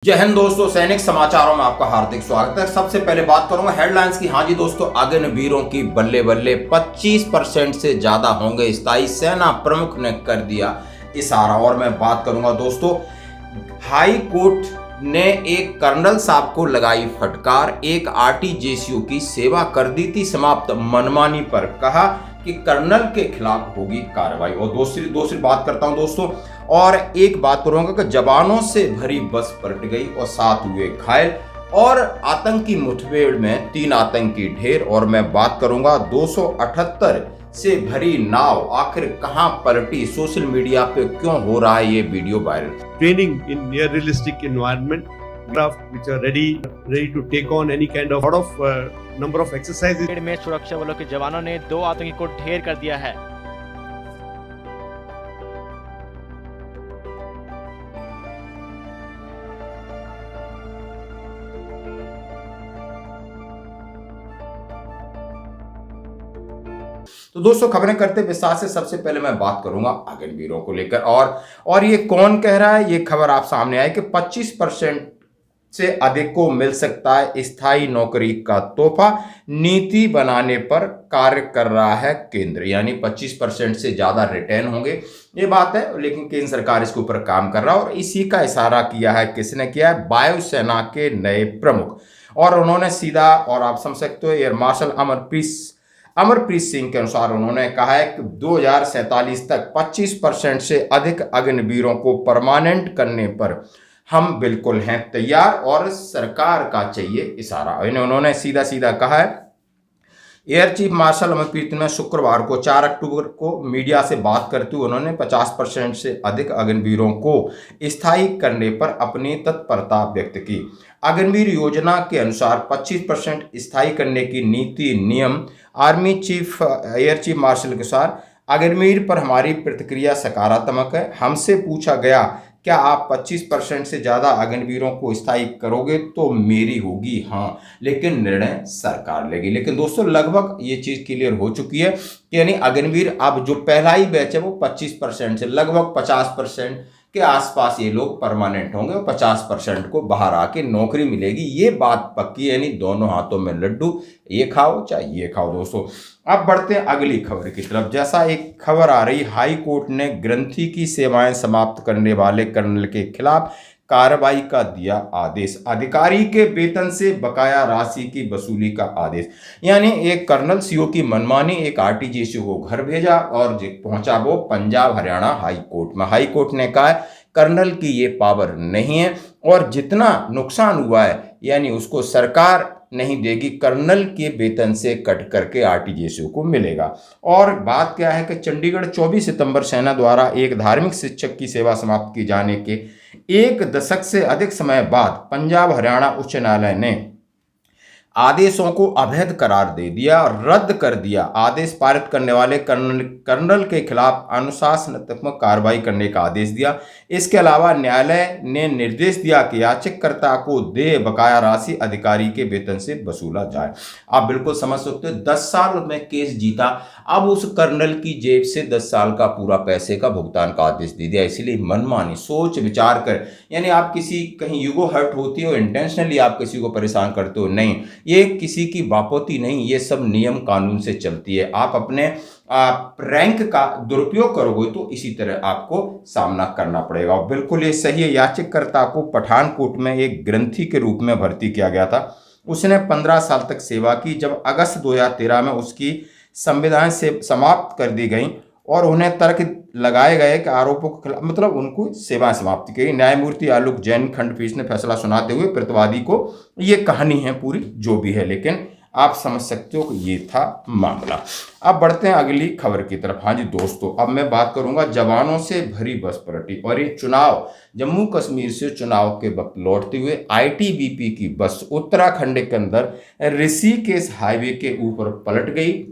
जय हिंद दोस्तों, सैनिक समाचारों में आपका हार्दिक स्वागत है। सबसे पहले बात करूंगा हेडलाइंस की। हाँ जी दोस्तों, अग्निवीरों की बल्ले बल्ले 25% से ज्यादा होंगे स्थायी, सेना प्रमुख ने कर दिया इशारा। और मैं बात करूंगा दोस्तों, हाई कोर्ट ने एक कर्नल साहब को लगाई फटकार, एक आरटीजेसीओ की सेवा कर दी थी समाप्त, मनमानी पर कहा कि कर्नल के खिलाफ होगी कार्रवाई। और दूसरी बात करता हूं दोस्तों, और एक बात करूंगा कि जवानों से भरी बस पलट गई और 7 हुए घायल, और आतंकी मुठभेड़ में 3 आतंकी ढेर। और मैं बात करूंगा 278 से भरी नाव आखिर कहां पलटी, सोशल मीडिया पे क्यों हो रहा है ये video viral. Training in near realistic environment, craft which are ready to take on any kind of number of exercises. में सुरक्षा बलों के जवानों ने 2 आतंकी को ढेर कर दिया है। तो दोस्तों, खबरें करते विस्तार से। सबसे पहले मैं बात करूंगा अग्निवीरों को लेकर, और ये कौन कह रहा है। ये खबर आप सामने आई कि 25% से अधिक को मिल सकता है स्थायी नौकरी का तोहफा, नीति बनाने पर कार्य कर रहा है केंद्र। यानी 25% से ज्यादा रिटर्न होंगे, ये बात है, लेकिन केंद्र सरकार इसके ऊपर काम कर रहा है। और इसी का इशारा किया है, किसने किया है? वायुसेना के नए प्रमुख। और उन्होंने सीधा, और आप समझ सकते हो, एयर मार्शल अमरप्रीत सिंह के अनुसार उन्होंने कहा है कि 2047 तक 25% से अधिक अग्निवीरों को परमानेंट करने पर हम बिल्कुल हैं तैयार, और सरकार का चाहिए इशारा। उन्होंने सीधा कहा है। एयर चीफ मार्शल अमरप्रीत ने शुक्रवार को 4 अक्टूबर को मीडिया से बात करते हुए उन्होंने 50% से अधिक अग्निवीरों को स्थायी करने पर अपनी तत्परता व्यक्त की। अग्निवीर योजना के अनुसार 25% स्थायी करने की नीति नियम। Army chief air chief marshal के अनुसार अग्निवीर पर हमारी प्रतिक्रिया सकारात्मक है। हमसे पूछा गया क्या आप 25% से ज़्यादा अग्निवीरों को स्थायी करोगे, तो मेरी होगी हाँ, लेकिन निर्णय सरकार लेगी। लेकिन दोस्तों, लगभग ये चीज़ क्लियर हो चुकी है कि यानी अग्निवीर अब जो पहला ही बैच है वो 25% से लगभग 50% के आसपास ये लोग परमानेंट होंगे, और 50% को बाहर आके नौकरी मिलेगी। ये बात पक्की है, यानी दोनों हाथों में लड्डू, ये खाओ चाहे ये खाओ। दोस्तों, अब बढ़ते हैं अगली खबर की तरफ। जैसा एक खबर आ रही, हाई कोर्ट ने ग्रंथी की सेवाएं समाप्त करने वाले कर्नल के खिलाफ कार्रवाई का दिया आदेश, अधिकारी के वेतन से बकाया राशि की वसूली का आदेश। यानी एक कर्नल सीओ की मनमानी, एक आरटीजेसीओ को घर भेजा और पहुंचा वो पंजाब हरियाणा हाई कोर्ट में। हाई कोर्ट ने कहा कर्नल की ये पावर नहीं है, और जितना नुकसान हुआ है यानी उसको सरकार नहीं देगी, कर्नल के वेतन से कट करके आरटीजेसीओ को मिलेगा। और बात क्या है कि चंडीगढ़ 24 सितंबर सेना द्वारा एक धार्मिक शिक्षक की सेवा समाप्त की जाने के 1 दशक से अधिक समय बाद पंजाब हरियाणा उच्च न्यायालय ने आदेशों को अवैध करार दे दिया और रद्द कर दिया। आदेश पारित करने वाले कर्नल के खिलाफ अनुशासनात्मक कार्रवाई करने का आदेश दिया। इसके अलावा न्यायालय ने निर्देश दिया कि याचिकाकर्ता को देय बकाया राशि अधिकारी के वेतन से वसूला जाए। आप बिल्कुल समझ सकते हो, 10 साल में केस जीता, अब उस कर्नल की जेब से 10 साल का पूरा पैसे का भुगतान का आदेश दे दिया। इसलिए मनमानी सोच विचार कर, यानी आप किसी कहीं यूगो हर्ट होती हो, इंटेंशनली आप किसी को परेशान करते हो, नहीं, ये किसी की बापोती नहीं, ये सब नियम कानून से चलती है। आप अपने रैंक का दुरुपयोग करोगे तो इसी तरह आपको सामना करना पड़ेगा। और बिल्कुल ये सही है। याचिकाकर्ता को पठानकोट में एक ग्रंथी के रूप में भर्ती किया गया था। उसने 15 साल तक सेवा की। जब अगस्त 2013 में उसकी संविधान से समाप्त कर दी गई और उन्हें तर्क लगाए गए कि आरोपों के खिलाफ, मतलब उनको सेवा समाप्ति की। न्यायमूर्ति आलोक जैन खंडपीठ ने फैसला सुनाते हुए प्रतिवादी को, ये कहानी है पूरी जो भी है, लेकिन आप समझ सकते हो कि ये था मामला। अब बढ़ते हैं अगली खबर की तरफ। हाँ जी दोस्तों, अब मैं बात करूंगा जवानों से भरी बस पलटी, और ये चुनाव, जम्मू कश्मीर से चुनाव के वक्त लौटते हुए आईटीबीपी की बस उत्तराखंड के अंदर ऋषिकेश हाईवे के ऊपर पलट गई,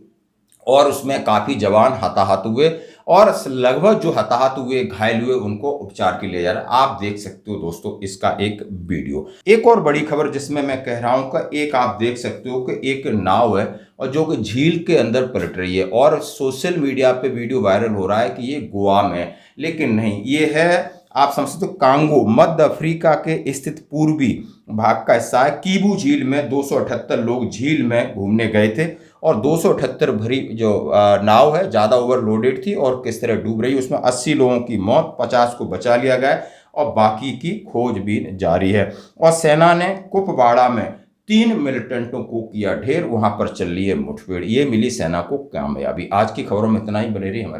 और उसमें काफ़ी जवान हताहत हुए, और लगभग जो हताहत हुए, घायल हुए, उनको उपचार के लिए जा रहा है। आप देख सकते हो दोस्तों इसका एक वीडियो। एक और बड़ी खबर जिसमें मैं कह रहा हूं कि एक आप देख सकते हो कि एक नाव है और जो कि झील के अंदर पलट रही है, और सोशल मीडिया पे वीडियो वायरल हो रहा है कि ये गोवा में, लेकिन नहीं, ये है आप समझ सकते हो कांगो मध्य अफ्रीका के स्थित पूर्वी भाग का हिस्सा है। कीबू झील में 278 लोग झील में घूमने गए थे और 278 भरी जो नाव है ज़्यादा ओवरलोडेड थी और किस तरह डूब रही, उसमें 80 लोगों की मौत, 50 को बचा लिया गया और बाकी की खोजबीन जारी है। और सेना ने कुपवाड़ा में 3 मिलिटेंटों को किया ढेर, वहां पर चल रही है मुठभेड़। ये मिली सेना को कामयाबी। आज की खबरों में इतना ही, बने रही हमारे